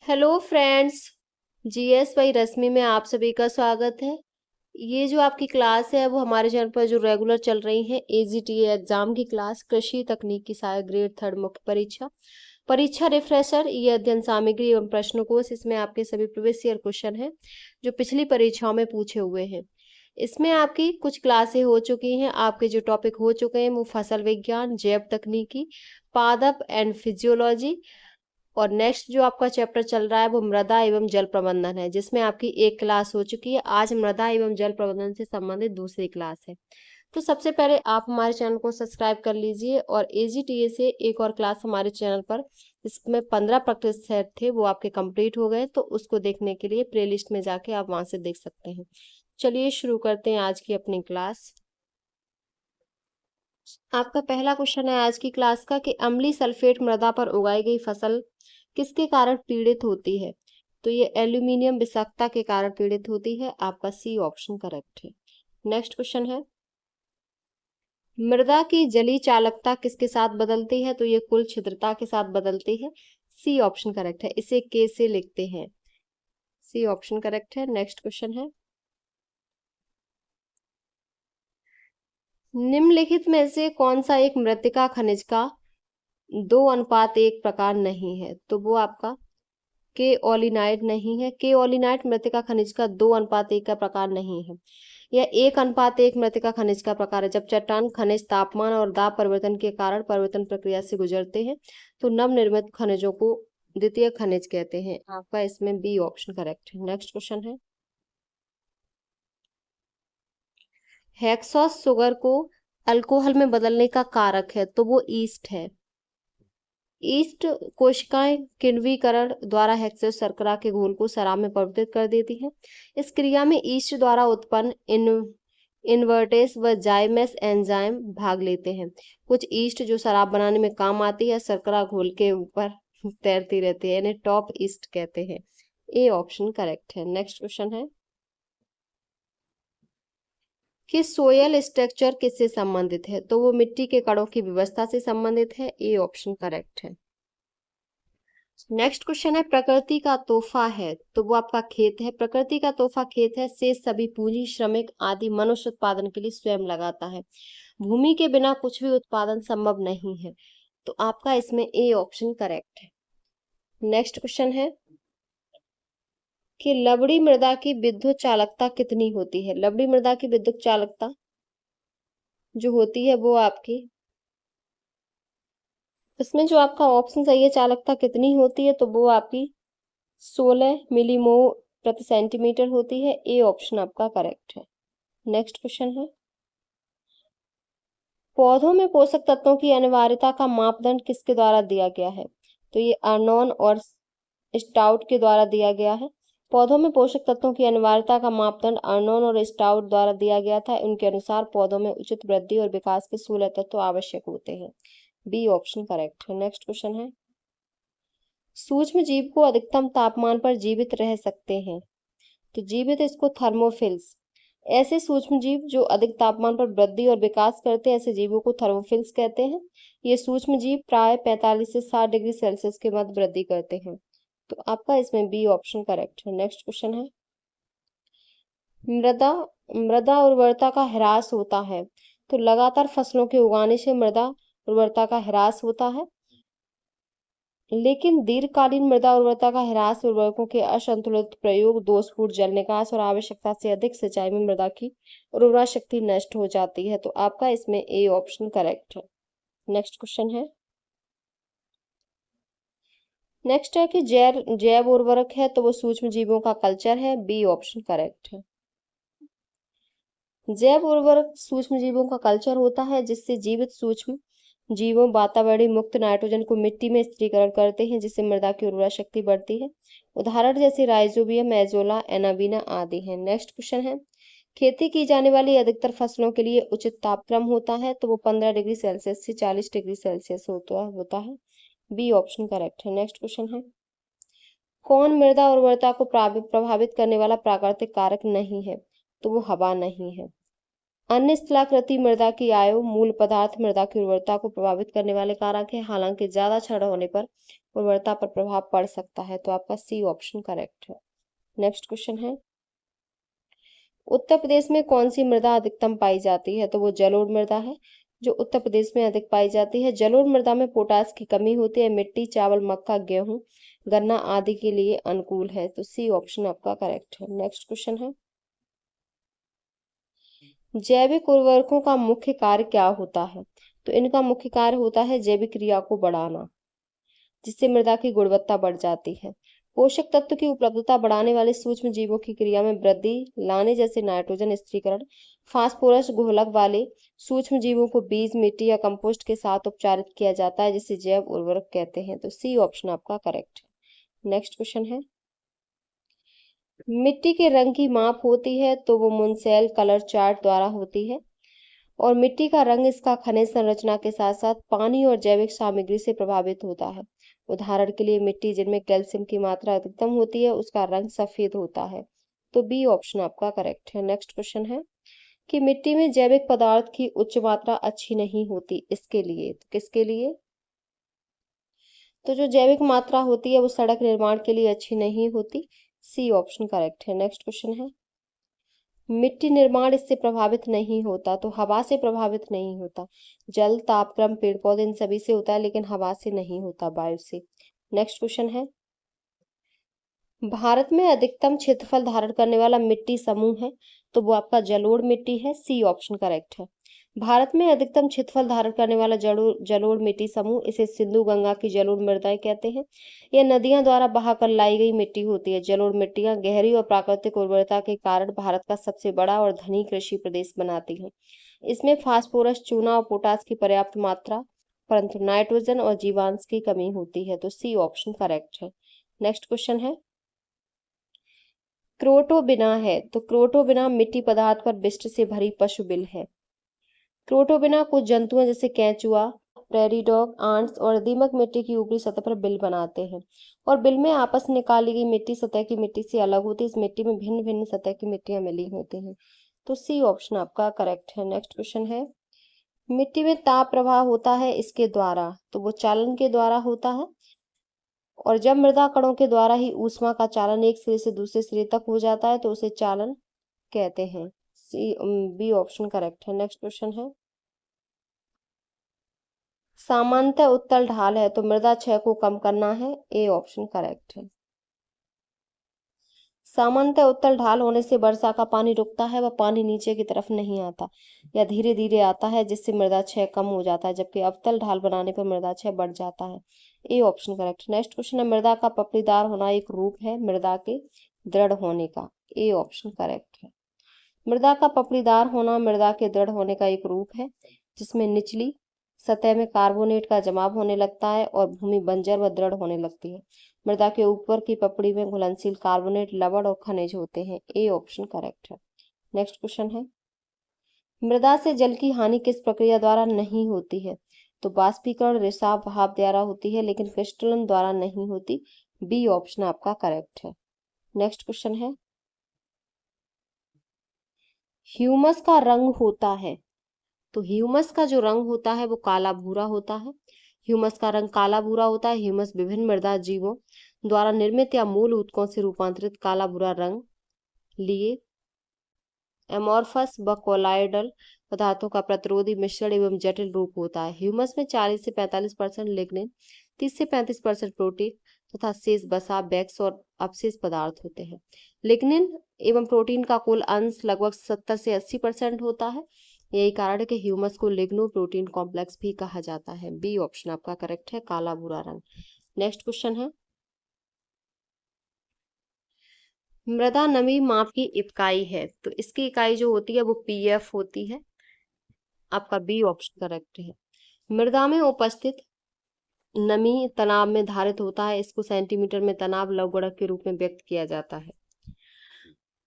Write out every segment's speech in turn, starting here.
Hello friends. GS by रश्मि में आप सभी का स्वागत है। ये जो आपकी क्लास है वो हमारे चैनल पर जो रेगुलर चल रही है एजीटीए एग्जाम की क्लास कृषि तकनीकी सहायक ग्रेड 3 मुख्य परीक्षा परीक्षा रिफ्रेशर, ये अध्ययन सामग्री एवं प्रश्न कोश। इसमें आपके सभी प्रीवियस ईयर क्वेश्चन हैं जो पिछली परीक्षाओं में पूछे हुए हैं। इसमें आपकी कुछ क्लासें हो चुकी हैं। आपके जो टॉपिक हो चुके हैं वो फसल विज्ञान, जैव तकनीकी, पादप एंड फिजियोलॉजी, और नेक्स्ट जो आपका चैप्टर चल रहा है वो मृदा एवं जल प्रबंधन है, जिसमें आपकी एक क्लास हो चुकी है। आज मृदा एवं जल प्रबंधन से संबंधित दूसरी क्लास है। तो सबसे पहले आप हमारे चैनल को सब्सक्राइब कर लीजिए, और एजीटीए से एक और क्लास हमारे चैनल पर, इसमें 15 प्रैक्टिस सेट थे, वो आपके कंप्लीट हो गए। तो उसको देखने के लिए प्लेलिस्ट में जाके आप वहां से देख सकते हैं। चलिए शुरू करते हैं आज की अपनी क्लास। आपका पहला क्वेश्चन है आज की क्लास का कि अम्लीय सल्फेट मृदा पर उगाई गई फसल किसके कारण पीड़ित होती है। तो ये एल्यूमिनियम विषाक्तता के कारण पीड़ित होती है। आपका सी ऑप्शन करेक्ट है। नेक्स्ट क्वेश्चन है, मृदा की जलीय चालकता किसके साथ बदलती है। तो ये कुल छिद्रता के साथ बदलती है। सी ऑप्शन करेक्ट है। इसे के से लिखते हैं। सी ऑप्शन करेक्ट है। नेक्स्ट क्वेश्चन है, निम्नलिखित में से कौन सा एक मृत्तिका खनिज का 2:1 प्रकार नहीं है। तो वो आपका के ओलिनाइट नहीं है। के ओलिनाइट मृत्तिका खनिज का 2:1 का प्रकार नहीं है। यह 1:1 मृत्तिका खनिज का प्रकार है। जब चट्टान खनिज तापमान और दाब परिवर्तन के कारण परिवर्तन प्रक्रिया से गुजरते हैं तो नवनिर्मित खनिजों को द्वितीय खनिज कहते हैं। आपका इसमें बी ऑप्शन करेक्ट है। नेक्स्ट क्वेश्चन है, हेक्सोस शुगर को अल्कोहल में बदलने का कारक है। तो वो ईस्ट है। ईस्ट कोशिकाएं किण्वीकरण द्वारा हेक्सेस शर्करा के घोल को शराब में परिवर्तित कर देती हैं। इस क्रिया में ईस्ट द्वारा उत्पन्न इनवर्टेस व जाइमेस एंजाइम भाग लेते हैं। कुछ ईस्ट जो शराब बनाने में काम आती है शर्करा घोल के ऊपर तैरती रहती है, इन्हें टॉप ईस्ट कहते हैं। ए ऑप्शन करेक्ट है। नेक्स्ट क्वेश्चन है कि सोयल स्ट्रक्चर किससे संबंधित है। तो वो मिट्टी के कणों की व्यवस्था से संबंधित है। ए ऑप्शन करेक्ट है। नेक्स्ट क्वेश्चन है, प्रकृति का तोहफा है। तो वो आपका खेत है। प्रकृति का तोहफा खेत है। शेष सभी पूंजी, श्रमिक आदि मनुष्य उत्पादन के लिए स्वयं लगाता है। भूमि के बिना कुछ भी उत्पादन संभव नहीं है। तो आपका इसमें ए ऑप्शन करेक्ट है। नेक्स्ट क्वेश्चन है कि लवणी मृदा की विद्युत चालकता कितनी होती है। लवणी मृदा की विद्युत चालकता जो होती है वो आपकी, इसमें जो आपका ऑप्शन सही है चालकता कितनी होती है, तो वो आपकी 16 मिलीमोल प्रति सेंटीमीटर होती है। ए ऑप्शन आपका करेक्ट है। नेक्स्ट क्वेश्चन है, पौधों में पोषक तत्वों की अनिवार्यता का मापदंड किसके द्वारा दिया गया है। तो ये अर्नोन और स्टाउट के द्वारा दिया गया है। पौधों में पोषक तत्वों की अनिवार्यता का मापदंड अर्नोन और स्टाउट द्वारा दिया गया था। उनके अनुसार पौधों में उचित वृद्धि और विकास के 16 तत्व आवश्यक होते हैं। बी ऑप्शन करेक्ट है। नेक्स्ट क्वेश्चन है, सूक्ष्म जीव को अधिकतम तापमान पर जीवित रह सकते हैं। तो जीवित इसको थर्मोफिल्स, ऐसे सूक्ष्म जीव जो अधिक तापमान पर वृद्धि और विकास करते हैं ऐसे जीवों को थर्मोफिल्स कहते हैं। ये सूक्ष्म जीव प्राय 45 से 60 डिग्री सेल्सियस के मध्य वृद्धि करते हैं। तो आपका इसमें बी ऑप्शन करेक्ट है। नेक्स्ट क्वेश्चन है, मृदा मृदा उर्वरता का ह्रास होता है। तो लगातार फसलों के उगाने से मृदा उर्वरता का ह्रास होता है, लेकिन दीर्घकालीन मृदा उर्वरता का ह्रास उर्वरकों के असंतुलित प्रयोग, दोषपूर्ण जल निकास और आवश्यकता से अधिक सिंचाई में मृदा की उर्वरा शक्ति नष्ट हो जाती है। तो आपका इसमें ए ऑप्शन करेक्ट है। नेक्स्ट क्वेश्चन है, नेक्स्ट है कि जैव जैव उर्वरक है। तो वो सूक्ष्म जीवों का कल्चर है। बी ऑप्शन करेक्ट है। जैव उर्वरक सूक्ष्म जीवों का कल्चर होता है जिससे जीवित सूक्ष्म जीवों वातावरणीय मुक्त नाइट्रोजन को मिट्टी में स्थिरीकरण करते हैं, जिससे मृदा की उर्वरा शक्ति बढ़ती है। उदाहरण जैसे राइजोबियम, एजोला, एनाबीना आदि हैं। नेक्स्ट क्वेश्चन है, खेती की जाने वाली अधिकतर फसलों के लिए उचित तापक्रम होता है। तो वो 15 डिग्री सेल्सियस से 40 डिग्री सेल्सियस होता है। बी ऑप्शन करेक्ट है। नेक्स्ट क्वेश्चन है, कौन मृदा उर्वरता को प्रभावित करने वाला प्राकृतिक कारक नहीं है। तो वो हवा नहीं है। अन्य स्थलाकृति मृदा की आयु मूल पदार्थ मृदा की उर्वरता को प्रभावित करने वाले कारक है, हालांकि ज्यादा क्षरण होने पर उर्वरता पर प्रभाव पड़ सकता है। तो आपका सी ऑप्शन करेक्ट है। नेक्स्ट क्वेश्चन है, उत्तर प्रदेश में कौन सी मृदा अधिकतम पाई जाती है? तो वो जलोढ़ मृदा है जो उत्तर प्रदेश में अधिक पाई जाती है। जलोढ़ मृदा में पोटास की कमी होती है। मिट्टी चावल मक्का गेहूं गन्ना आदि के लिए अनुकूल है। तो सी ऑप्शन आपका करेक्ट है। नेक्स्ट क्वेश्चन है, जैविक उर्वरकों का मुख्य कार्य क्या होता है? तो इनका मुख्य कार्य होता है जैविक क्रिया को बढ़ाना, जिससे मृदा की गुणवत्ता बढ़ जाती है। पोषक तत्व की उपलब्धता बढ़ाने वाले सूक्ष्म जीवों की क्रिया में वृद्धि लाने, जैसे नाइट्रोजन स्थिरीकरण, फास्फोरस घोलक वाले सूक्ष्म जीवों को बीज मिट्टी या कंपोस्ट के साथ उपचारित किया जाता है, जिसे जैव उर्वरक कहते हैं। तो सी ऑप्शन आपका करेक्ट है। नेक्स्ट क्वेश्चन है, मिट्टी के रंग की माप होती है तो वो मुनसेल कलर चार्ट द्वारा होती है, और मिट्टी का रंग इसका खनिज संरचना के साथ साथ पानी और जैविक सामग्री से प्रभावित होता है। उदाहरण के लिए मिट्टी जिनमें कैल्शियम की मात्रा अधिकतम होती है उसका रंग सफेद होता है। तो बी ऑप्शन आपका करेक्ट है। नेक्स्ट क्वेश्चन है कि मिट्टी में जैविक पदार्थ की उच्च मात्रा अच्छी नहीं होती, इसके लिए तो किसके लिए? तो जो जैविक मात्रा होती है वो सड़क निर्माण के लिए अच्छी नहीं होती। सी ऑप्शन करेक्ट है। नेक्स्ट क्वेश्चन है, मिट्टी निर्माण इससे प्रभावित नहीं होता, तो हवा से प्रभावित नहीं होता। जल तापक्रम पेड़ पौधे इन सभी से होता है, लेकिन हवा से नहीं होता, वायु से। नेक्स्ट क्वेश्चन है, भारत में अधिकतम क्षेत्रफल धारण करने वाला मिट्टी समूह है, तो वो आपका जलोढ़ मिट्टी है। सी ऑप्शन करेक्ट है। भारत में अधिकतम क्षेत्रफल धारण करने वाला जलोढ़ जलोढ़ मिट्टी समूह, इसे सिंधु गंगा की जलोढ़ मृदाएं कहते हैं। यह नदियां द्वारा बहाकर लाई गई मिट्टी होती है। जलोढ़ मिट्टियां गहरी और प्राकृतिक उर्वरता के कारण भारत का सबसे बड़ा और धनी कृषि प्रदेश बनाती हैं। इसमें फास्फोरस चूना और पोटास की पर्याप्त मात्रा, परंतु नाइट्रोजन और जीवांश की कमी होती है। तो सी ऑप्शन करेक्ट है। नेक्स्ट क्वेश्चन है, क्रोटोबिना है, तो क्रोटोबिना मिट्टी पदार्थ पर विष्ट से भरी पशु बिल है। क्रोटोबिना कुछ जंतुओं जैसे केंचुआ, प्रेरी डॉग, आंट्स और दीमक मिट्टी की ऊपरी सतह पर बिल बनाते हैं, और बिल में आपस में निकाली गई मिट्टी सतह की मिट्टी से अलग होती है। इस मिट्टी में भिन्न भिन्न सतह की मिट्टियां मिली होती हैं। तो सी ऑप्शन आपका करेक्ट है। नेक्स्ट क्वेश्चन है, मिट्टी में ताप प्रवाह होता है इसके द्वारा, तो वो चालन के द्वारा होता है, और जब मृदा कणों के द्वारा ही ऊष्मा का चालन एक सिरे से दूसरे सिरे तक हो जाता है तो उसे चालन कहते हैं। सी बी ऑप्शन करेक्ट है। नेक्स्ट क्वेश्चन है, सामान्यतः उत्तल ढाल है तो मृदा क्षय को कम करना है। ए ऑप्शन करेक्ट है। सामान्यतः उत्तल ढाल होने से वर्षा का पानी रुकता है, वह पानी नीचे की तरफ नहीं आता या धीरे धीरे आता है, जिससे मृदा क्षय कम हो जाता है, जबकि अवतल ढाल बनाने पर मृदा क्षय बढ़ जाता है। ए ऑप्शन करेक्ट। नेक्स्ट क्वेश्चन है, मृदा का पपड़ीदार होना एक रूप है मृदा के दृढ़ होने का। ए ऑप्शन करेक्ट है। मृदा का पपड़ीदार होना मृदा के दृढ़ होने का एक रूप है, जिसमें निचली सतह में कार्बोनेट का जमाव होने लगता है और भूमि बंजर व दृढ़ होने लगती है। मृदा के ऊपर की पपड़ी में घुलनशील कार्बोनेट लवण और खनिज होते हैं। ए ऑप्शन करेक्ट है। नेक्स्ट क्वेश्चन है, मृदा से जल की हानि किस प्रक्रिया द्वारा नहीं होती है? तो बाष्पीकरण रिसाव भाप द्वारा होती है, लेकिन क्रिस्टलन द्वारा नहीं होती। बी ऑप्शन आपका करेक्ट है। नेक्स्ट क्वेश्चन है, ह्यूमस का रंग होता है, तो ह्यूमस का जो रंग होता है वो काला भूरा होता है। ह्यूमस का रंग काला भूरा होता है। ह्यूमस विभिन्न मृदा जीवों द्वारा निर्मित या मूल ऊतकों से रूपांतरित काला भूरा रंग लिए एमोर्फस व कोलाइडल पदार्थों का प्रतिरोधी मिश्रण एवं जटिल रूप होता है। ह्यूमस में 40 से 45% लिग्निन, 30 से 35% प्रोटीन तथा शेष वसा, बैक्स और अवशेष पदार्थ होते हैं। लिग्निन एवं प्रोटीन का कुल अंश लगभग 70 से 80% होता है। यही कारण है कि ह्यूमस को लिग्नो प्रोटीन कॉम्प्लेक्स भी कहा जाता है। बी ऑप्शन आपका करेक्ट है, काला भूरा रंग। नेक्स्ट क्वेश्चन है, मृदा नमी माप की इकाई है, तो इसकी इकाई जो होती है वो पीएफ होती है। आपका बी ऑप्शन करेक्ट है। मृदा में उपस्थित नमी तनाव में धारित होता है। इसको सेंटीमीटर में तनाव लवगुणक के रूप में व्यक्त किया जाता है।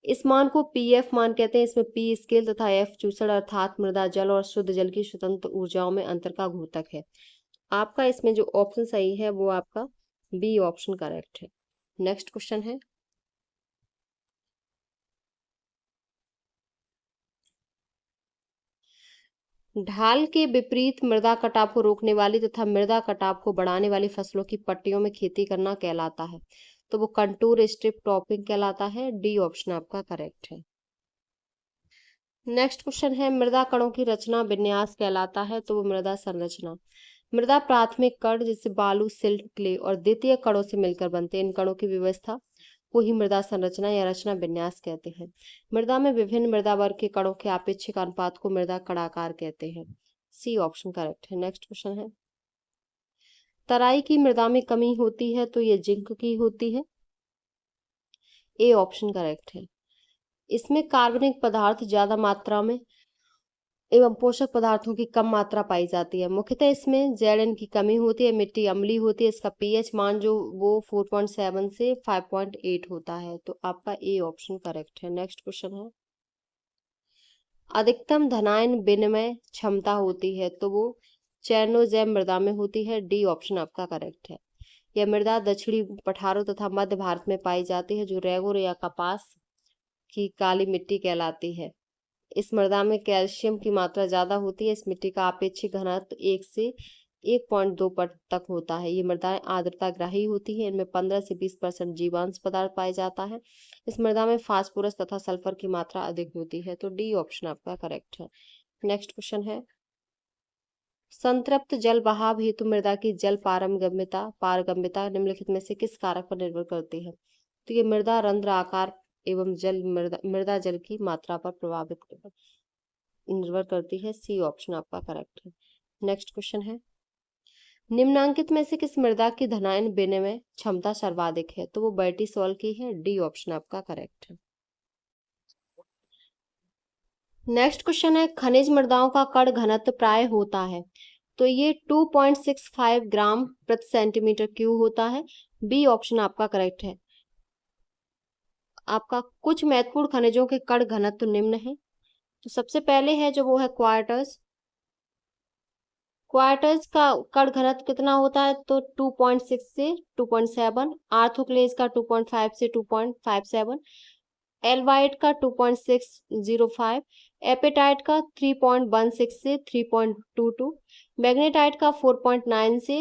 इस मान को पीएफ मान कहते हैं। इसमें पी स्केल तथा एफ चूसड़ अर्थात मृदा जल और शुद्ध जल की स्वतंत्र ऊर्जाओं में अंतर का घोतक है। आपका इसमें जो ऑप्शन सही है वो आपका बी ऑप्शन करेक्ट है। नेक्स्ट क्वेश्चन है, ढाल के विपरीत मृदा कटाव को रोकने वाली तथा मृदा कटाव को बढ़ाने वाली फसलों की पट्टियों में खेती करना कहलाता है, तो वो कंटूर स्ट्रिप टॉपिंग कहलाता है। डी ऑप्शन आपका करेक्ट है। नेक्स्ट क्वेश्चन है, मृदा कणों की रचना विन्यास कहलाता है, तो वो मृदा संरचना। मृदा प्राथमिक कण जैसे बालू, सिल्ट, क्ले और द्वितीय कणों से मिलकर बनते हैं। इन कणों की व्यवस्था को ही मृदा संरचना या रचना विन्यास कहते हैं। मृदा में विभिन्न मृदा वर्ग के कणों के आपेक्षिक अनुपात को मृदा कणाकार कहते हैं। सी ऑप्शन करेक्ट है। नेक्स्ट क्वेश्चन है, तराई की मृदा में कमी होती है, तो ये जिंक की होती है। ए ऑप्शन करेक्ट है। इसमें कार्बनिक पदार्थ ज्यादा मात्रा में एवं पोषक पदार्थों की कम मात्रा पाई जाती है। मुख्यतः इसमें जेएन की कमी होती है, मिट्टी अम्लीय होती है, इसका पीएच मान जो वो 4.7 से 5.8 होता है, तो आपका ए ऑप्शन करेक्ट है। नेक्स्ट क्वेश्चन है, अधिकतम धनायन विनिमय क्षमता होती है, तो वो चेरनोजेम मृदा में होती है। डी ऑप्शन आपका करेक्ट है। यह मृदा दक्षिणी पठारों तथा मध्य भारत में पाई जाती है, जो रेगुर या कपास की काली मिट्टी कहलाती है। इस मृदा में कैल्शियम की मात्रा ज्यादा होती है। इस मिट्टी का आपेक्षिक घनत्व 1 से 1.2 तक होता है। ये मृदाएं आर्द्रता ग्राही होती है। इनमें 15 से 20% जीवांश पदार्थ पाया जाता है। इस मृदा में फास्फोरस तथा सल्फर की मात्रा अधिक होती है, तो डी ऑप्शन आपका करेक्ट है। नेक्स्ट क्वेश्चन है, संतृप्त जल बहाव हेतु मृदा की जल पारगम्यता निम्नलिखित में से किस कारक पर निर्भर करती है, तो ये मृदा रंध्र आकार एवं मृदा जल की मात्रा पर निर्भर करती है। सी ऑप्शन आपका करेक्ट है। नेक्स्ट क्वेश्चन है, निम्नांकित में से किस मृदा की धनायन विनिमय क्षमता सर्वाधिक है, तो वो बैटिसॉल की है। डी ऑप्शन आपका करेक्ट है। नेक्स्ट क्वेश्चन है, खनिज मृदाओं का कण घनत्व प्राय होता है, तो ये 2.65 ग्राम प्रति सेंटीमीटर क्यूब होता है। बी ऑप्शन आपका करेक्ट है। आपका कुछ महत्वपूर्ण खनिजों के कण घनत्व निम्न है, तो सबसे पहले है जो वो है क्वार्टर्स। क्वार्टर्स का कण घनत्व कितना होता है, तो 2.6 से 2.7। आर्थोक्लेज का 2.5 से 2.57। एल्बाइट का 2.605। एपेटाइट का 3.16 से 3.22। मैग्नेटाइट का 4.9 से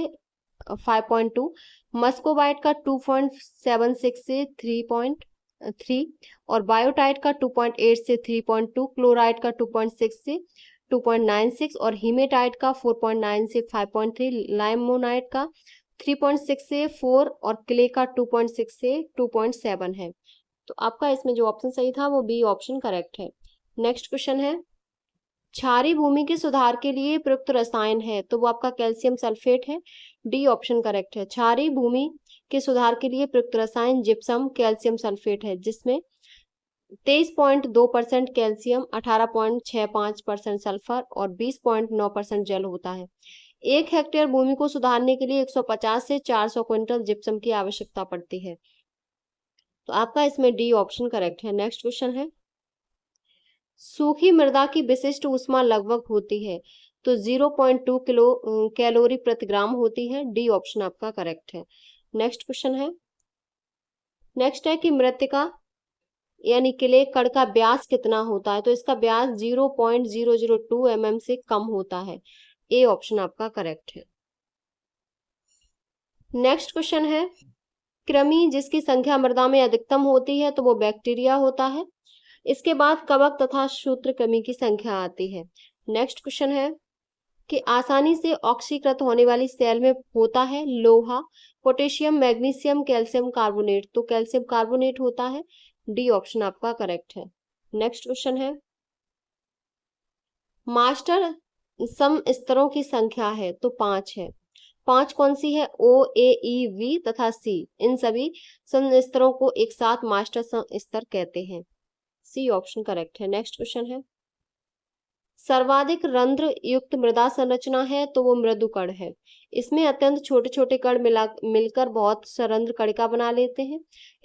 5.2। मस्कोबाइट का 2.76 से 3.3 और बायोटाइट का 2.8 से 3.2। क्लोराइट का 2.6 से 2.96 और हीमेटाइट का 4.9 से 5.3। लाइमोनाइट का 3.6 से 4 और क्ले का 2.6 से 2.7 है, तो आपका इसमें जो ऑप्शन सही था वो बी ऑप्शन करेक्ट है। नेक्स्ट क्वेश्चन है, क्षारीय भूमि के सुधार के लिए प्रयुक्त रसायन है, तो वो आपका कैल्शियम सल्फेट है। डी ऑप्शन करेक्ट है। क्षारीय भूमि के सुधार के लिए प्रयुक्त रसायन जिप्सम कैल्शियम सल्फेट है, जिसमें 23.2% कैल्शियम, 18.65% सल्फर और 20.9% जल होता है। 1 हेक्टेयर भूमि को सुधारने के लिए 150 से 400 क्विंटल जिप्सम की आवश्यकता पड़ती है, तो आपका इसमें डी ऑप्शन करेक्ट है। नेक्स्ट क्वेश्चन है, सूखी मृदा की विशिष्ट ऊष्मा लगभग होती है, तो 0.2 कैलोरी प्रति ग्राम होती है। डी ऑप्शन आपका करेक्ट है। नेक्स्ट क्वेश्चन है, नेक्स्ट है कि मृत्तिका यानी क्ले कण का व्यास कितना होता है, तो इसका व्यास 0.002 mm से कम होता है। ए ऑप्शन आपका करेक्ट है। नेक्स्ट क्वेश्चन है, कृमि जिसकी संख्या मृदा में अधिकतम होती है, तो वो बैक्टीरिया होता है। इसके बाद कवक तथा सूत्रकृमि की संख्या आती है। नेक्स्ट क्वेश्चन है कि आसानी से ऑक्सीकृत होने वाली सेल में होता है लोहा, पोटेशियम, मैग्नीशियम, कैल्शियम कार्बोनेट, तो कैल्शियम कार्बोनेट होता है। डी ऑप्शन आपका करेक्ट है। नेक्स्ट क्वेश्चन है, मास्टर सम स्तरों की संख्या है, तो 5 है। 5 कौन सी है, ओ, ए, ई, वी तथा सी। इन सभी सम स्तरों को एक साथ मास्टर सम स्तर कहते हैं। सी ऑप्शन करेक्ट है। नेक्स्ट क्वेश्चन है, सर्वाधिक रंध्र युक्त मृदा संरचना है, तो वो मृदुकण है। इसमें अत्यंत छोटे छोटे कण मिलकर बहुत सरंध्र कणिका बना लेते हैं।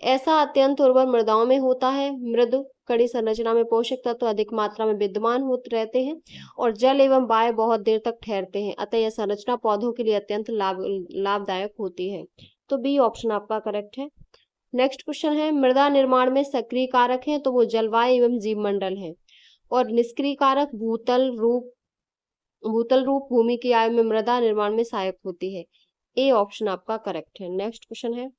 ऐसा अत्यंत उर्वर मृदाओं में होता है। मृदु कणी संरचना में पोषक तत्व अधिक मात्रा में विद्यमान होते रहते हैं और जल एवं वायु बहुत देर तक ठहरते हैं, अतः यह संरचना पौधों के लिए अत्यंत लाभदायक होती है, तो बी ऑप्शन आपका करेक्ट है। नेक्स्ट क्वेश्चन है, मृदा निर्माण में सक्रिय कारक है, तो वो जलवायु एवं जीवमंडल है और निष्क्रिय कारक भूतल, रूप, भूतल रूप भूमि की आयु में मृदा निर्माण में सहायक होती है। ए ऑप्शन आपका करेक्ट है। नेक्स्ट क्वेश्चन है,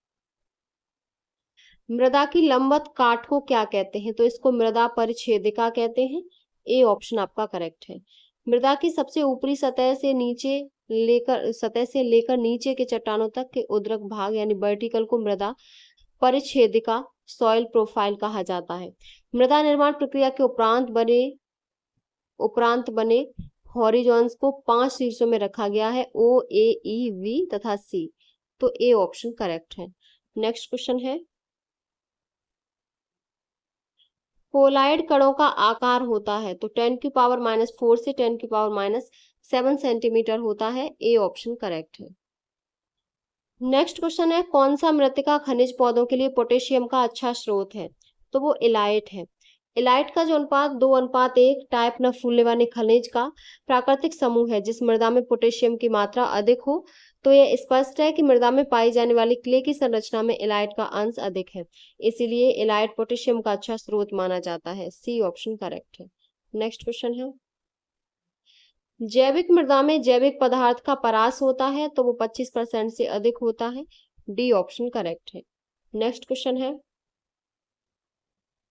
मृदा की लंबवत काट को क्या कहते हैं? तो इसको मृदा परिच्छेदिका कहते हैं। ए ऑप्शन आपका करेक्ट है। मृदा की सबसे ऊपरी सतह से लेकर नीचे के चट्टानों तक के उर्ध्व भाग यानी वर्टिकल को मृदा परिच्छेदिका सॉइल प्रोफाइल कहा जाता है। मृदा निर्माण प्रक्रिया के उपरांत बने हॉरिजॉन्स को 5 शीर्षों में रखा गया है, ओ, ए, ई, वी तथा सी। तो ए ऑप्शन करेक्ट है। नेक्स्ट क्वेश्चन है, कोलाइड कणों का आकार होता है तो 10⁻⁴ से 10⁻⁷ सेंटीमीटर होता है। ए ऑप्शन करेक्ट है। नेक्स्ट क्वेश्चन है, कौन सा मृत्तिका खनिज पौधों के लिए पोटेशियम का अच्छा स्रोत है? तो वो इलाइट है। इलाइट का जो अनुपात 2:1 टाइप न फूलने वाले खनिज का प्राकृतिक समूह है जिस मृदा में पोटेशियम की मात्रा अधिक हो। तो यह स्पष्ट है कि मृदा में पाई जाने वाली क्ले की संरचना में इलाइट का अंश अधिक है, इसीलिए इलाइट पोटेशियम का अच्छा स्रोत माना जाता है। सी ऑप्शन करेक्ट है। नेक्स्ट क्वेश्चन है, जैविक मृदा में जैविक पदार्थ का परास होता है तो वो 25% से अधिक होता है। डी ऑप्शन करेक्ट है। नेक्स्ट क्वेश्चन है,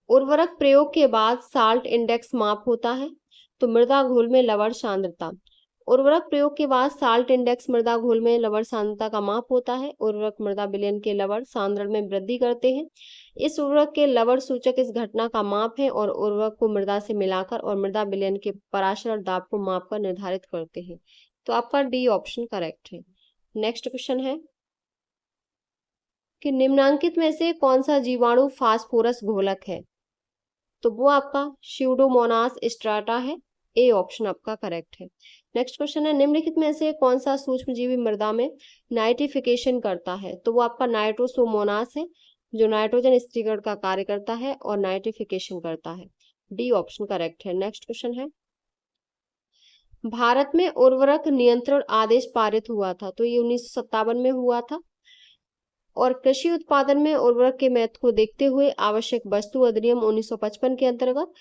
उर्वरक प्रयोग के बाद साल्ट इंडेक्स माप होता है तो मृदा घोल में लवण सांद्रता। उर्वरक प्रयोग के बाद साल्ट इंडेक्स मृदा घोल में लवण सांद्रता का माप होता है। उर्वरक मृदा विलयन के लवण सांद्रण में वृद्धि करते हैं। इस उर्वरक के लवण सूचक इस घटना का माप है और उर्वरक को मृदा से मिलाकर और मृदा विलयन के पराशरण दाब को मापकर निर्धारित करते हैं। तो आपका डी ऑप्शन करेक्ट है। नेक्स्ट क्वेश्चन है कि निम्नांकित में से कौन सा जीवाणु फास्फोरस घोलक है? तो वो आपका स्यूडोमोनास स्ट्राटा है। ए ऑप्शन आपका करेक्ट है। नेक्स्ट क्वेश्चन है, निम्नलिखित में से कौन सा सूक्ष्मजीवी मृदा में नाइट्रिफिकेशन करता है? तो वो आपका नाइट्रोसोमोनास है जो नाइट्रोजन स्थिरीकरण का कार्य करता है और नाइट्रिफिकेशन करता है। डी ऑप्शन करेक्ट है। नेक्स्ट क्वेश्चन है, भारत में उर्वरक नियंत्रण आदेश पारित हुआ था तो ये 1957 में हुआ था। और कृषि उत्पादन में उर्वरक के महत्व को देखते हुए आवश्यक वस्तु अधिनियम 1955 के अंतर्गत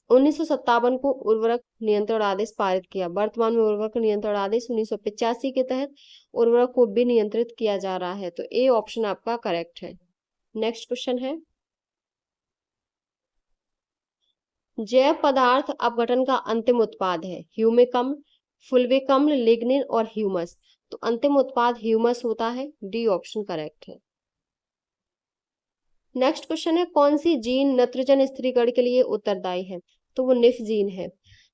1957 को उर्वरक नियंत्रण आदेश पारित किया। वर्तमान में उर्वरक नियंत्रण आदेश 1985 के तहत उर्वरक को भी नियंत्रित किया जा रहा है। तो ए ऑप्शन आपका करेक्ट है। नेक्स्ट क्वेश्चन है, जैव पदार्थ अपघटन का अंतिम उत्पाद है ह्यूमिक अम्ल, फुल्विक अम्ल, लिग्निन और ह्यूमस। तो अंतिम उत्पाद ह्यूमस होता है। डी ऑप्शन करेक्ट है। नेक्स्ट क्वेश्चन है, कौन सी जीन नाइट्रोजन स्थिरीकरण के लिए उत्तरदायी है? तो वो निफ जीन है।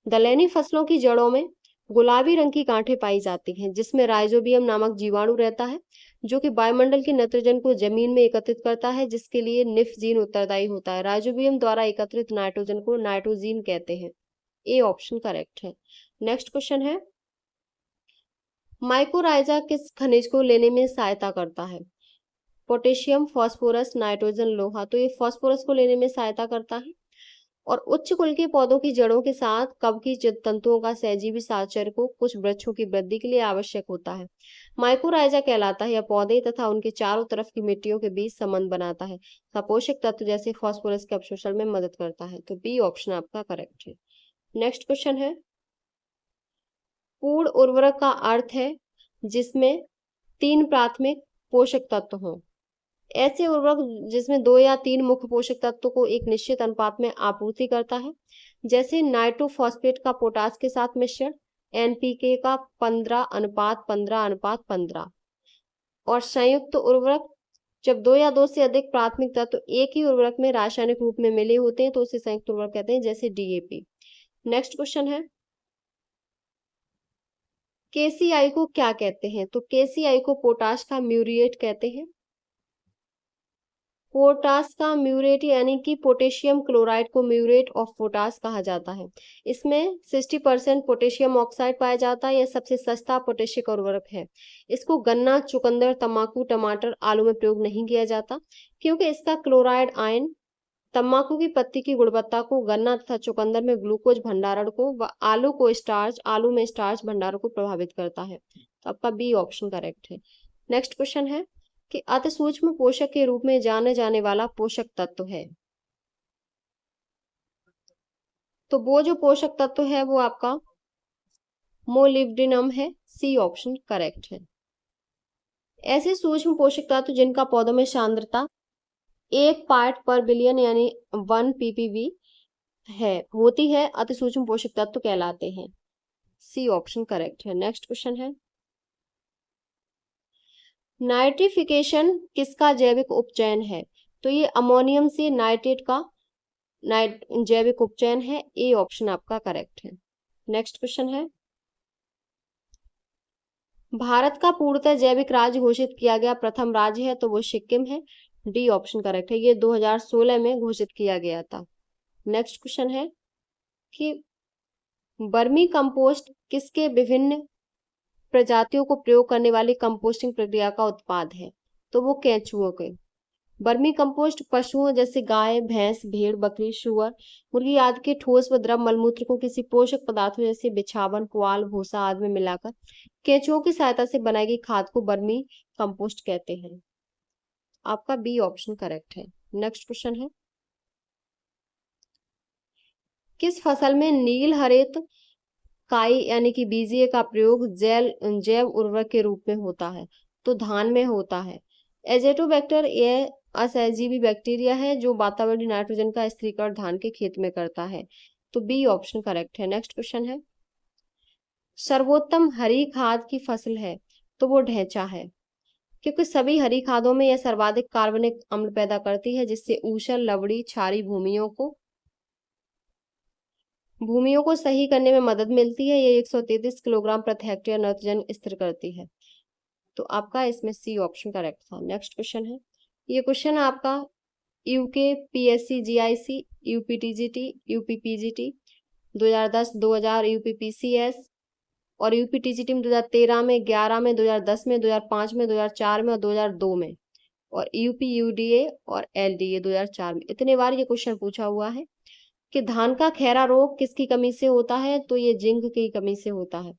दलहनी फसलों की जड़ों में गुलाबी रंग की गांठें पाई जाती हैं जिसमें राइजोबियम नामक जीवाणु रहता है जो कि वायुमंडल की नाइट्रोजन को जमीन में एकत्रित करता है, जिसके लिए निफ जीन उत्तरदायी होता है। राइजोबियम द्वारा एकत्रित नाइट्रोजन को नाइट्रोजीन कहते हैं। ए ऑप्शन करेक्ट है। नेक्स्ट क्वेश्चन है, माइकोराइजा किस खनिज को लेने में सहायता करता है? पोटेशियम, फास्फोरस, नाइट्रोजन, लोहा। तो ये फास्फोरस को लेने में सहायता करता है। और उच्च कुल के पौधों की जड़ों के साथ कवकी तंतुओं का सहजीवी साहचर्य को कुछ वृक्षों की वृद्धि के लिए आवश्यक होता है। माइकोराइजा कहलाता है। यह पौधे तथा उनके चारों तरफ की मिट्टियों के बीच संबंध बनाता है तथा पोषक तत्व जैसे फास्फोरस के अवशोषण में मदद करता है। तो बी ऑप्शन आपका करेक्ट है। नेक्स्ट क्वेश्चन है, पूर्ण उर्वरक का अर्थ है जिसमें 3 प्राथमिक पोषक तत्व हों। ऐसे उर्वरक जिसमें 2 या 3 मुख्य पोषक तत्वों को एक निश्चित अनुपात में आपूर्ति करता है, जैसे नाइट्रोफॉस्फेट का पोटास के साथ मिश्रण, एनपीके का 15:15:15 और संयुक्त उर्वरक जब 2 या 2 से अधिक प्राथमिक तत्व एक ही उर्वरक में रासायनिक रूप में मिले होते हैं तो उसे संयुक्त उर्वरक कहते हैं, जैसे डीएपी। नेक्स्ट क्वेश्चन है, केसीआई को क्या कहते हैं? तो केसीआई को पोटाश का म्यूरिएट कहते हैं। पोटास का म्यूरेट यानी कि पोटेशियम क्लोराइड को म्यूरेट ऑफ पोटास कहा जाता है। इसमें 60% पोटेशियम ऑक्साइड पाया जाता है। यह सबसे सस्ता पोटेशियक उर्वरक है। इसको गन्ना, चुकंदर, तंबाकू, टमाटर, आलू में प्रयोग नहीं किया जाता क्योंकि इसका क्लोराइड आयन तंबाकू की पत्ती की गुणवत्ता को, गन्ना तथा चुकंदर में ग्लूकोज भंडारण को व आलू में स्टार्च भंडारण को प्रभावित करता है। तो आपका बी ऑप्शन करेक्ट है। नेक्स्ट क्वेश्चन है कि अति सूक्ष्म पोषक के रूप में जाने जाने वाला पोषक तत्व है। तो वो जो पोषक तत्व है वो आपका मोलिब्डेनम है, सी ऑप्शन करेक्ट है। ऐसे सूक्ष्म पोषक तत्व जिनका पौधों में सांद्रता 1 पार्ट पर बिलियन यानी 1 ppb है होती है, अति सूक्ष्म पोषक तत्व कहलाते हैं, सी ऑप्शन करेक्ट है। नेक्स्ट क्वेश्चन है, नाइट्रिफिकेशन किसका जैविक उपचयन है? तो ये अमोनियम से नाइट्रेट का जैविक उपचयन है, ए ऑप्शन आपका करेक्ट है। नेक्स्ट क्वेश्चन है, भारत का पूर्णतः जैविक राज्य घोषित किया गया प्रथम राज्य है, तो वो सिक्किम है, डी ऑप्शन करेक्ट है। ये 2016 में घोषित किया गया था। नेक्स्ट क्वेश्चन है कि वर्मी कंपोस्ट किसके विभिन्न प्रजातियों को प्रयोग करने वाली कंपोस्टिंग प्रक्रिया का उत्पाद है? तो वो केंचुओं के। वर्मी कंपोस्ट पशुओं जैसे गाय, भैंस, भेड़, बकरी, सुअर, मुर्गी आदि के ठोस व द्रव मलमूत्र को किसी पोषक पदार्थों जैसे बिछावन, पुआल, भूसा आदि में मिलाकर केंचुओं की सहायता से बनाई गई खाद को वर्मी कंपोस्ट कहते हैं। आपका बी ऑप्शन करेक्ट है। नेक्स्ट क्वेश्चन है, किस फसल में नील हरित काई यानी कि बीजीए का प्रयोग जैव उर्वरक के रूप में होता है? तो धान में होता है। एजेटोबैक्टर यह असहजीवी बैक्टीरिया है जो वातावरणीय नाइट्रोजन का स्थिरीकरण धान के खेत में करता है, तो बी ऑप्शन करेक्ट है। नेक्स्ट क्वेश्चन है, सर्वोत्तम हरी खाद की फसल है? तो वो ढैंचा है, क्योंकि सभी हरी खादों में यह सर्वाधिक कार्बनिक अम्ल पैदा करती है, जिससे ऊषर, लवड़ी, क्षारी भूमियों को सही करने में मदद मिलती है। ये 133 किलोग्राम प्रति हेक्टेयर नाइट्रोजन स्थिर करती है, तो आपका इसमें सी ऑप्शन करेक्ट था। नेक्स्ट क्वेश्चन है, ये क्वेश्चन आपका UK PSC GIC, UPTGT, UPPGT 2010, 2000 UPPCS और यूपीटीजीटी में 2013 में, 11 में, 2010 में, 2005 में, 2004 में और 2002 में, और यूपी यूडीए और एलडीए 2004 में। इतने बार ये क्वेश्चन पूछा हुआ है कि धान का खैरा रोग किसकी कमी से होता है? तो ये जिंक की कमी से होता है।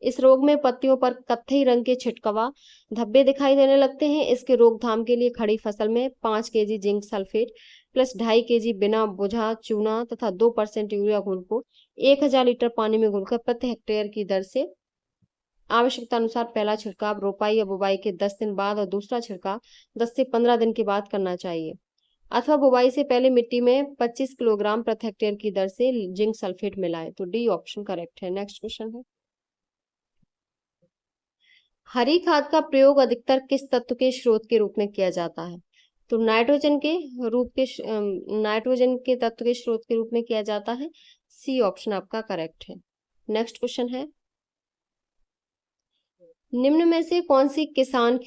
इस रोग में पत्तियों पर कत्थई रंग के छिटकवा धब्बे दिखाई देने लगते हैं। इसके रोकथाम के लिए खड़ी फसल में 5 KG zinc sulphate plus 2.5 KG बिना बुझा चूना तथा 2% यूरिया घोल को 1000 लीटर पानी में घोलकर प्रति हेक्टेयर की दर से आवश्यकता अनुसार पहला छिड़काव रोपाई या बुवाई के 10 दिन बाद और दूसरा छिड़काव 10 से 15 दिन के बाद करना चाहिए, अथवा बुवाई से पहले मिट्टी में 25 किलोग्राम प्रति हेक्टेयर की दर से जिंक सल्फेट मिलाएं, तो डी ऑप्शन करेक्ट है। नेक्स्ट क्वेश्चन है, हरी खाद का प्रयोग अधिकतर किस तत्व के स्रोत के रूप में किया जाता है? तो नाइट्रोजन के तत्व के स्रोत के रूप में किया जाता है, सी ऑप्शन आपका करेक्ट है। नेक्स्ट क्वेश्चन है, निम्न में से कौन सी किसान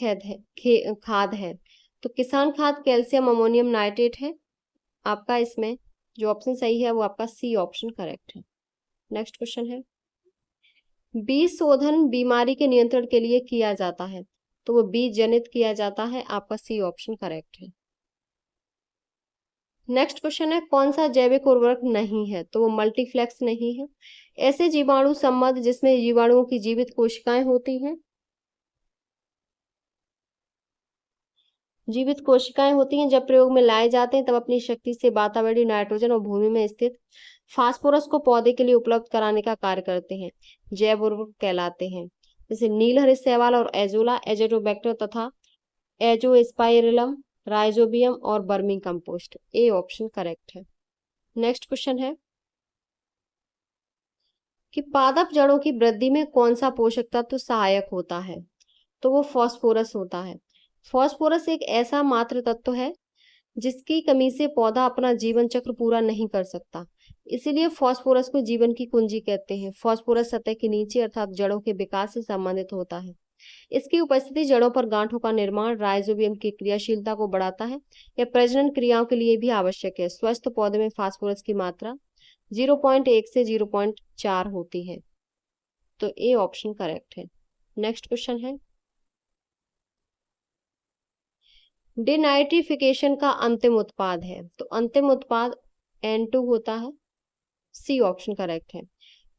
खाद है? तो किसान खाद कैल्शियम अमोनियम नाइट्रेट है। आपका इसमें जो ऑप्शन सही है वो आपका सी ऑप्शन करेक्ट है। नेक्स्ट क्वेश्चन है, बीज शोधन बीमारी के नियंत्रण के लिए किया जाता है, तो वो बीज जनित किया जाता है, आपका सी ऑप्शन करेक्ट है। नेक्स्ट क्वेश्चन है, कौन सा जैविक उर्वरक नहीं है? तो वो मल्टीफ्लेक्स नहीं है। ऐसे जीवाणु संबंध जिसमें जीवाणुओं की जीवित कोशिकाएं होती हैं, जब प्रयोग में लाए जाते हैं तब अपनी शक्ति से वातावरणीय नाइट्रोजन और भूमि में स्थित फास्फोरस को पौधे के लिए उपलब्ध कराने का कार्य करते हैं, जैव उर्वरक कहलाते हैं। जैसे नीलहरित शैवाल और एजोला, एजेटोबैक्टर तथा एजोस्पाइरिलम, राइजोबियम और वर्मी कंपोस्ट, ए ऑप्शन करेक्ट है। नेक्स्ट क्वेश्चन है कि पादप जड़ों की वृद्धि में कौन सा पोषक तत्व सहायक होता है? तो वो फास्फोरस होता है। फास्फोरस एक ऐसा मात्र तत्व है जिसकी कमी से पौधा अपना जीवन चक्र पूरा नहीं कर सकता, इसीलिए फास्फोरस को जीवन की कुंजी कहते हैं। फास्फोरस सतह के नीचे अर्थात जड़ों के विकास से संबंधित होता है। इसकी उपस्थिति जड़ों पर गांठों का निर्माण, राइजोबियम की क्रियाशीलता को बढ़ाता है या प्रजनन क्रियाओं के लिए भी आवश्यक है। स्वस्थ पौधे में फास्फोरस की मात्रा 0.1 से 0.4 होती है, तो ए ऑप्शन करेक्ट है। नेक्स्ट क्वेश्चन है, डिनाइट्रिफिकेशन का अंतिम उत्पाद है, तो अंतिम उत्पाद N2 होता है, सी ऑप्शन करेक्ट है।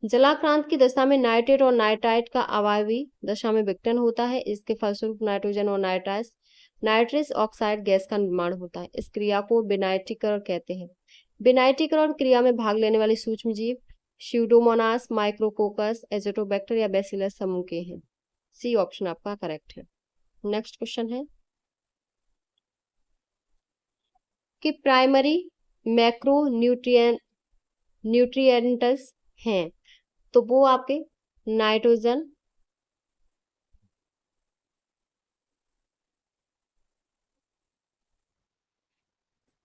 जलाक्रांत की दशा में नाइट्रेट और नाइट्राइट का अवायवी दशा में विघटन होता है। इसके फलस्वरूप नाइट्रोजन और नाइट्रस ऑक्साइड गैस का निर्माण होता है। इस क्रिया को विनाइट्रीकरण कहते हैं। विनाइट्रीकरण क्रिया में भाग लेने वाले सूक्ष्म जीव स्यूडोमोनास, माइक्रोकोकस, एजोटोबैक्टर या बैसिलस समूह के हैं। सी ऑप्शन आपका करेक्ट है। नेक्स्ट क्वेश्चन है कि प्राइमरी मैक्रो न्यूट्रिएंट्स हैं, तो वो आपके नाइट्रोजन,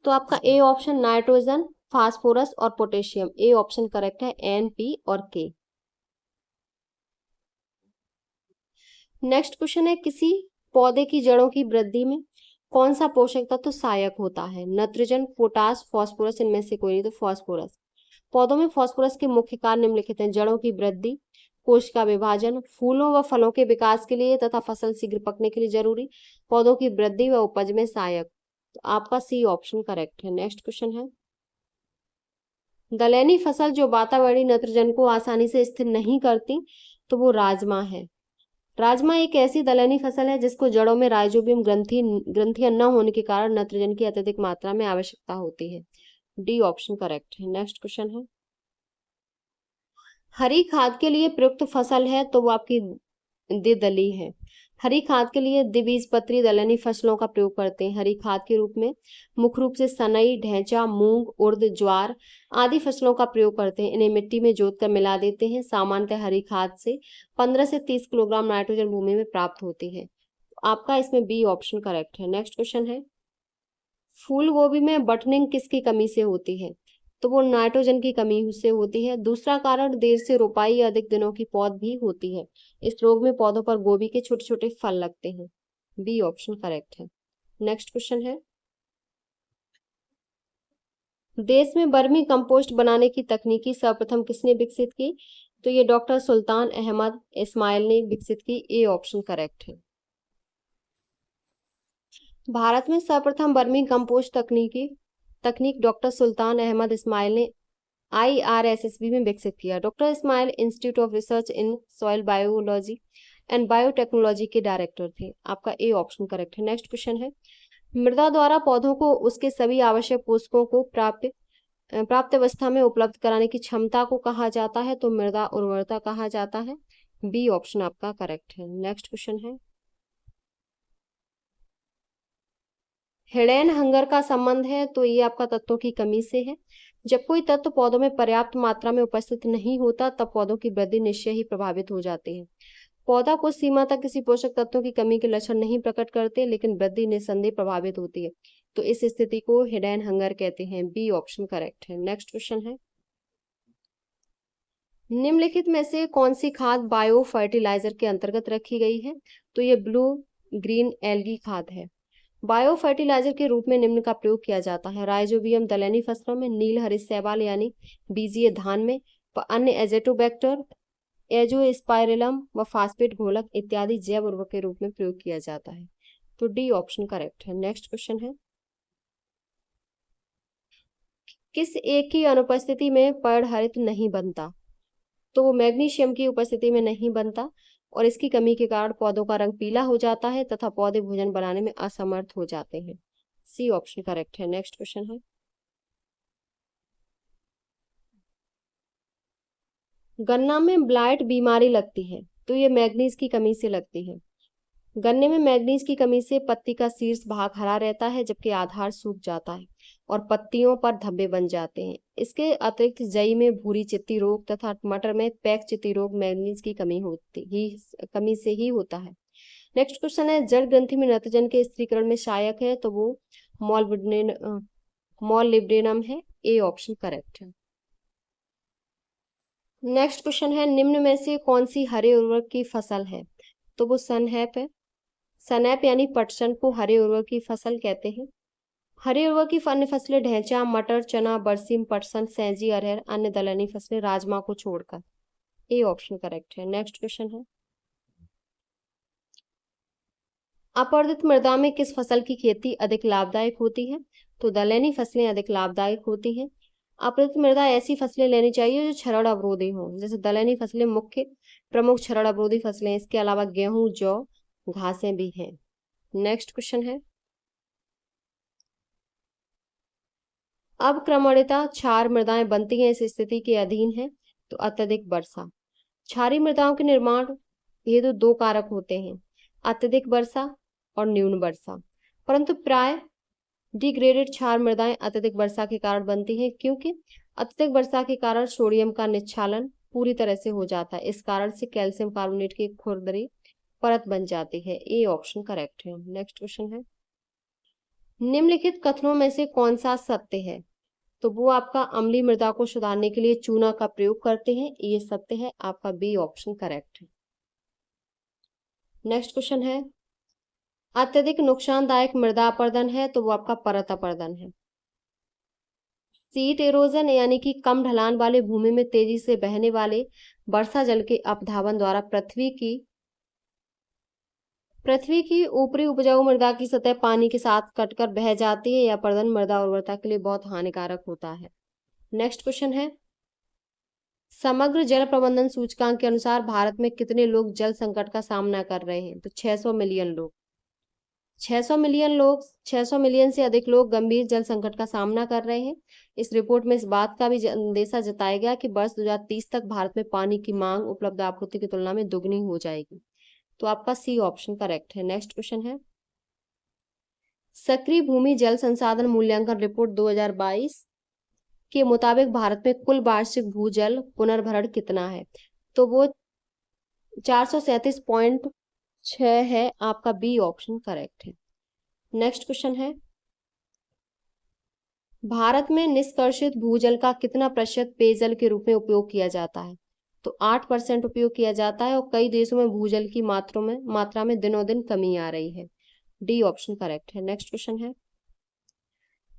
तो आपका ए ऑप्शन नाइट्रोजन, फास्फोरस और पोटेशियम, ए ऑप्शन करेक्ट है, एन, पी और के। नेक्स्ट क्वेश्चन है किसी पौधे की जड़ों की वृद्धि में कौन सा पोषक तत्व सहायक होता है? नाइट्रोजन, पोटास, फास्फोरस, इनमें से कोई नहीं, तो फास्फोरस। पौधों में फास्फोरस के मुख्य कार्य निम्नलिखित हैं: जड़ों की वृद्धि, कोश का विभाजन, फूलों व फलों के विकास के लिए तथा फसल शीघ्र पकने के लिए जरूरी, पौधों की वृद्धि व उपज में सहायक। तो आपका सी ऑप्शन करेक्ट है। नेक्स्ट क्वेश्चन है दलहनी फसल जो वातावरणीय नाइट्रोजन को आसानी से स्थिर नहीं करती, तो वो राजमा है। राजमा एक ऐसी दलहनी फसल है जिसको जड़ों में राइजोबियम ग्रंथियां न होने के कारण नाइट्रोजन की अत्यधिक मात्रा में आवश्यकता होती है। डी ऑप्शन करेक्ट है। नेक्स्ट क्वेश्चन है हरी खाद के लिए प्रयुक्त फसल है, तो वो आपकी द्विदलीय है। हरी खाद के लिए द्विबीजपत्री दलहनी फसलों का प्रयोग करते हैं। हरी खाद के रूप में मुख्य रूप से सनई, ढैंचा, मूंग, उर्द, ज्वार आदि फसलों का प्रयोग करते हैं। इन्हें मिट्टी में जोतकर मिला देते हैं। सामान्यतः हरी खाद से 15 से 30 किलोग्राम नाइट्रोजन भूमि में प्राप्त होती है। आपका इसमें बी ऑप्शन करेक्ट है। नेक्स्ट क्वेश्चन है फूल गोभी में बटनिंग किसकी कमी से होती है? तो वो नाइट्रोजन की कमी से होती है। दूसरा कारण देर से रोपाई या अधिक दिनों की पौध भी होती है। इस रोग में पौधों पर गोभी के छोटे छोटे फल लगते हैं। बी ऑप्शन करेक्ट है। नेक्स्ट क्वेश्चन है देश में वर्मी कंपोस्ट बनाने की तकनीकी सर्वप्रथम किसने विकसित की? तो ये डॉक्टर सुल्तान अहमद इस्माइल ने विकसित की। ए ऑप्शन करेक्ट है। भारत में सर्वप्रथम वर्मी कंपोस्ट तकनीक डॉक्टर सुल्तान अहमद इस्माइल ने IRSSB में विकसित किया। Doctor Ismail institute of research in soil biology and biotechnology के डायरेक्टर थे। आपका ए ऑप्शन करेक्ट है। नेक्स्ट क्वेश्चन है मृदा द्वारा पौधों को उसके सभी आवश्यक पोषकों को प्राप्त अवस्था में उपलब्ध कराने की क्षमता को कहा जाता है, तो मृदा उर्वरता कहा जाता है। बी ऑप्शन आपका करेक्ट है। नेक्स्ट क्वेश्चन है हिडेन हंगर का संबंध है, तो ये आपका तत्वों की कमी से है। जब कोई तत्व पौधों में पर्याप्त मात्रा में उपस्थित नहीं होता, तब पौधों की वृद्धि निश्चय ही प्रभावित हो जाती है। पौधा कुछ सीमा तक किसी पोषक तत्वों की कमी के लक्षण नहीं प्रकट करते, लेकिन वृद्धि निस्संदेह प्रभावित होती है। तो इस स्थिति को हिडेन हंगर कहते हैं। बी ऑप्शन करेक्ट है। नेक्स्ट क्वेश्चन है निम्नलिखित में से कौन सी खाद बायो फर्टिलाइजर के अंतर्गत रखी गई है? तो ये ब्लू ग्रीन एल्गी खाद है। बायो फर्टिलाइजर के रूप में निम्न का प्रयोग किया जाता है: राइजोबियम दलहनी फसलों में, नील हरित शैवाल यानी बीजीय धान में, अन्य एजेटोबैक्टर, एजोस्पाइरिलम व फास्फेट घोलक इत्यादि जैव उर्वरक के रूप में प्रयोग किया जाता है। तो डी ऑप्शन करेक्ट है। नेक्स्ट क्वेश्चन है किस एक की अनुपस्थिति में पर्णहरित नहीं बनता? तो वो मैग्नीशियम की उपस्थिति में नहीं बनता और इसकी कमी के कारण पौधों का रंग पीला हो जाता है तथा पौधे भोजन बनाने में असमर्थ हो जाते हैं। सी ऑप्शन करेक्ट है। नेक्स्ट क्वेश्चन है गन्ना में ब्लाइट बीमारी लगती है, तो ये मैग्नीज की कमी से लगती है। गन्ने में मैग्नीज की कमी से पत्ती का शीर्ष भाग हरा रहता है जबकि आधार सूख जाता है और पत्तियों पर धब्बे बन जाते हैं। इसके अतिरिक्त जई में भूरी चित्ती रोग तथा मटर में पैक चित्ती रोग मैग्नीज की कमी से ही होता है। नेक्स्ट क्वेश्चन है जड़ ग्रंथि में नाइट्रोजन के स्थिरीकरण में सहायक है, तो वो मॉलिब्डेनम है। ए ऑप्शन करेक्ट है। नेक्स्ट क्वेश्चन है निम्न में से कौन सी हरे उर्वरक की फसल है? तो वो सनहैप है। सनैप यानी पटसन को हरे उर्वरक की फसल कहते हैं। हरे उर्वरक की अन्य फसलें ढैंचा, मटर, चना, बरसीम, पटसन, सैंजी, अरहर, अन्य दलहनी फसलें राजमा को छोड़कर। ए ऑप्शन करेक्ट है। नेक्स्ट क्वेश्चन है अपरदित मृदा में किस फसल की खेती अधिक लाभदायक होती है? तो दलहनी फसलें अधिक लाभदायक होती हैं। अपरदित मृदा ऐसी फसलें लेनी चाहिए जो क्षरण अवरोधी हों, जैसे दलहनी फसलें मुख्य प्रमुख क्षरण अवरोधी फसलें। इसके अलावा गेहूं, जौ, घासें भी हैं। नेक्स्ट क्वेश्चन है अब क्रमणिता क्षार मृदाएं बनती हैं इस स्थिति के अधीन है तो अत्यधिक वर्षा। क्षारीय मृदाओं के निर्माण हेतु दो कारक होते हैं, अत्यधिक वर्षा और न्यून वर्षा, परंतु प्राय डिग्रेडेड क्षार मृदाएं अत्यधिक वर्षा के कारण बनती हैं, क्योंकि अत्यधिक वर्षा के कारण सोडियम का निक्षालन पूरी तरह से हो जाता है। इस कारण से कैल्शियम कार्बोनेट की खुरदरी परत बन जाती है। ए ऑप्शन करेक्ट है। नेक्स्ट क्वेश्चन है, निम्नलिखित कथनों में से कौन सा सत्य है? तो वो आपका अम्लीय मृदा को सुधारने के लिए चूना का प्रयोग करते हैं, ये सत्य है। आपका बी ऑप्शन करेक्ट है। नेक्स्ट क्वेश्चन है, अत्यधिक नुकसानदायक मृदा अपरदन है, तो वो आपका परत अपरदन है। सीट एरोजन यानी कि कम ढलान वाले भूमि में तेजी से बहने वाले वर्षा जल के अपधावन द्वारा पृथ्वी की ऊपरी उपजाऊ मृदा की सतह पानी के साथ कटकर बह जाती है। यह अपरदन मृदा उर्वरता के लिए बहुत हानिकारक होता है। नेक्स्ट क्वेश्चन है, समग्र जल प्रबंधन सूचकांक के अनुसार भारत में कितने लोग जल संकट का सामना कर रहे हैं? तो 600 मिलियन लोग। 600 मिलियन से अधिक लोग गंभीर जल संकट का सामना कर रहे हैं। इस रिपोर्ट में इस बात का भी अंदेशा जताया गया कि वर्ष 2030 तक भारत में पानी की मांग उपलब्ध आपूर्ति की तुलना में दुगनी हो जाएगी। तो आपका सी ऑप्शन करेक्ट है। नेक्स्ट क्वेश्चन है, सक्रिय भूमि जल संसाधन मूल्यांकन रिपोर्ट 2022 के मुताबिक भारत में कुल वार्षिक भूजल पुनर्भरण कितना है? तो वो 437.6 है। आपका बी ऑप्शन करेक्ट है। नेक्स्ट क्वेश्चन है, भारत में निष्कर्षित भूजल का कितना प्रतिशत पेयजल के रूप में उपयोग किया जाता है? तो 8% उपयोग किया जाता है, और कई देशों में भूजल की मात्रा में दिनों दिन कमी आ रही है। डी ऑप्शन करेक्ट है। नेक्स्ट क्वेश्चन है,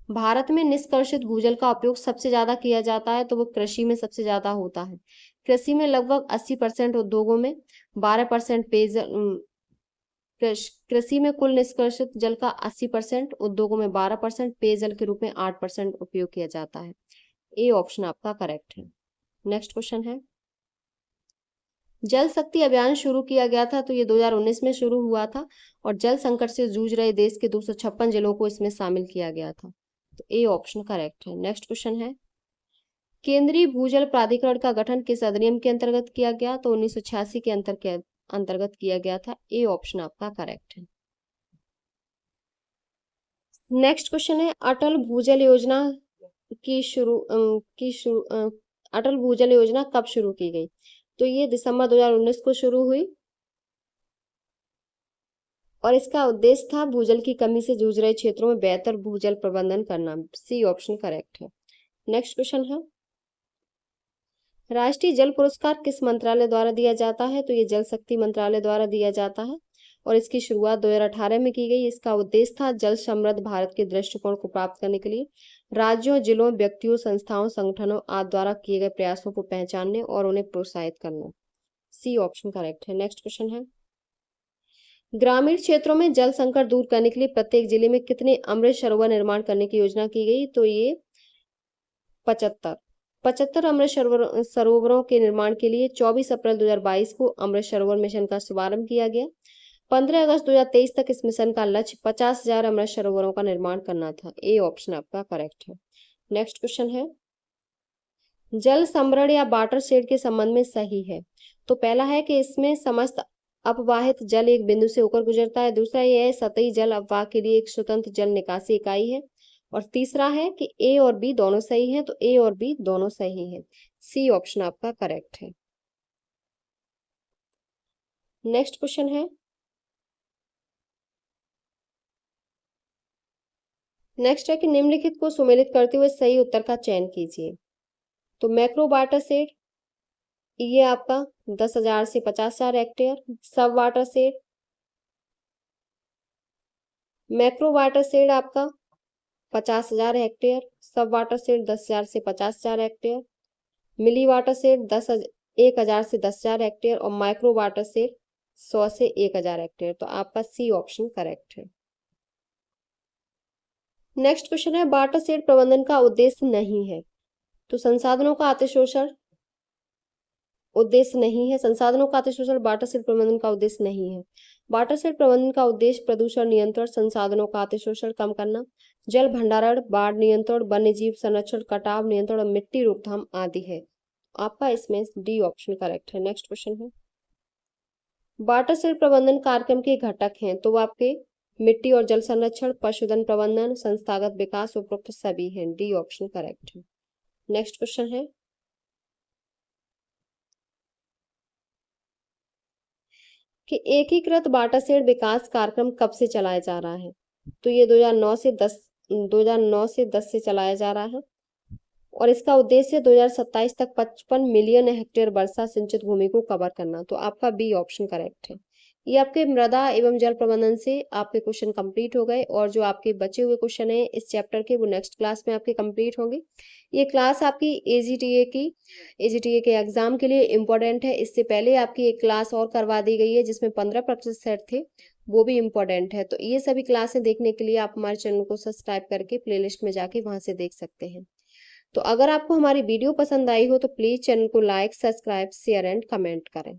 भारत में निष्कर्षित भूजल का उपयोग सबसे ज्यादा किया जाता है, तो वो कृषि में सबसे ज्यादा होता है। कृषि में लगभग 80%, उद्योगों में 12% पेयजल, कृषि में कुल निष्कर्षित जल का 80%, उद्योगों में 12%, पेयजल के रूप में 8% उपयोग किया जाता है। ए ऑप्शन आपका करेक्ट है। नेक्स्ट क्वेश्चन है, जल शक्ति अभियान शुरू किया गया था, तो ये 2019 में शुरू हुआ था, और जल संकट से जूझ रहे देश के 256 जिलों को इसमें शामिल किया गया था। तो ए ऑप्शन करेक्ट है। नेक्स्ट क्वेश्चन है, केंद्रीय भूजल प्राधिकरण का गठन किस अधिनियम के अंतर्गत किया गया? तो 1986 के अंतर्गत किया गया था। ए ऑप्शन आपका करेक्ट है। नेक्स्ट क्वेश्चन है, अटल भूजल योजना अटल भूजल योजना कब शुरू की गई? तो ये दिसंबर 2019 को शुरू हुई, और इसका उद्देश्य था भूजल की कमी से जूझ रहे क्षेत्रों में बेहतर भूजल प्रबंधन करना। सी ऑप्शन करेक्ट है। नेक्स्ट क्वेश्चन है, राष्ट्रीय जल पुरस्कार किस मंत्रालय द्वारा दिया जाता है? तो ये जल शक्ति मंत्रालय द्वारा दिया जाता है, और इसकी शुरुआत 2018 में की गई। इसका उद्देश्य था जल समृद्ध भारत के दृष्टिकोण को प्राप्त करने के लिए राज्यों, जिलों, व्यक्तियों, संस्थाओं, संगठनों आदि द्वारा किए गए प्रयासों को पहचानने और उन्हें प्रोत्साहित करना। सी ऑप्शन करेक्ट है। नेक्स्ट क्वेश्चन है, ग्रामीण क्षेत्रों में जल संकट दूर करने के लिए प्रत्येक जिले में कितने अमृत सरोवर निर्माण करने की योजना की गई? तो ये 75 अमृत सरोवरों के निर्माण के लिए 24 अप्रैल 2022 को अमृत सरोवर मिशन का शुभारंभ किया गया। 15 अगस्त 2023 तक इस मिशन का लक्ष्य 50,000 अमृत सरोवरों का निर्माण करना था। ए ऑप्शन आपका करेक्ट है। नेक्स्ट क्वेश्चन है, जल संभरण या वाटर शेड के संबंध में सही है? तो पहला है कि इसमें समस्त अपवाहित जल एक बिंदु से होकर गुजरता है। दूसरा यह है सतही जल अपवाह के लिए एक स्वतंत्र जल निकासी इकाई है। और तीसरा है कि ए और बी दोनों सही है। तो ए और बी दोनों सही है। सी ऑप्शन आपका करेक्ट है। नेक्स्ट क्वेश्चन है, नेक्स्ट है कि निम्नलिखित को सुमेलित करते हुए सही उत्तर का चयन कीजिए। तो मैक्रो वाटर शेड, ये आपका 10,000 से 50,000 हेक्टेयर। सब water shade, macro water shade आपका 50,000 हेक्टेयर। सब वाटर शेड 10,000 से 50,000 हेक्टेयर। मिली वाटर शेड 1,000 से 10,000 हेक्टेयर। और माइक्रो वाटर शेड 100 से 1,000 हेक्टेयर। तो आपका सी ऑप्शन करेक्ट है। नेक्स्ट क्वेश्चन है, वाटर शेड प्रबंधन का उद्देश्य नहीं है। तो संसाधनों का अतिशोषण उद्देश्य नहीं है। संसाधनों का अतिशोषण वाटर शेड प्रबंधन का उद्देश्य नहीं है। वाटर शेड प्रबंधन का उद्देश्य प्रदूषण नियंत्रण, संसाधनों का अतिशोषण कम करना, जल भंडारण, बाढ़ नियंत्रण, वन्य जीव संरक्षण, कटाव नियंत्रण और मिट्टी रोकथाम आदि है। आपका इसमें डी ऑप्शन करेक्ट है। नेक्स्ट क्वेश्चन है, वाटरशेड प्रबंधन कार्यक्रम के घटक हैं, तो वो आपके मिट्टी और जल संरक्षण, पशुधन प्रबंधन, संस्थागत विकास, उपरोक्त सभी हैं। डी ऑप्शन करेक्ट है। नेक्स्ट क्वेश्चन है कि एकीकृत वाटरशेड विकास कार्यक्रम कब से चलाया जा रहा है, तो ये 2009 से 10 से चलाया जा रहा है और इसका उद्देश्य 2027 तक 55 मिलियन हेक्टेयर वर्षा सिंचित भूमि को कवर करना। तो आपका बी ऑप्शन करेक्ट है। ये आपके मृदा एवं जल प्रबंधन से आपके क्वेश्चन कंप्लीट हो गए और जो आपके बचे हुए क्वेश्चन हैं इस चैप्टर के वो नेक्स्ट क्लास में आपके कंप्लीट होंगे। ये क्लास आपकी एजीटीए के एग्जाम के लिए इम्पोर्टेंट है। इससे पहले आपकी एक क्लास और करवा दी गई है जिसमें 15% सेट थे, वो भी इम्पोर्टेंट है। तो ये सभी क्लासें देखने के लिए आप हमारे चैनल को सब्सक्राइब करके प्लेलिस्ट में जाके वहां से देख सकते हैं। तो अगर आपको हमारी वीडियो पसंद आई हो तो प्लीज़ चैनल को like, subscribe, share and comment करें।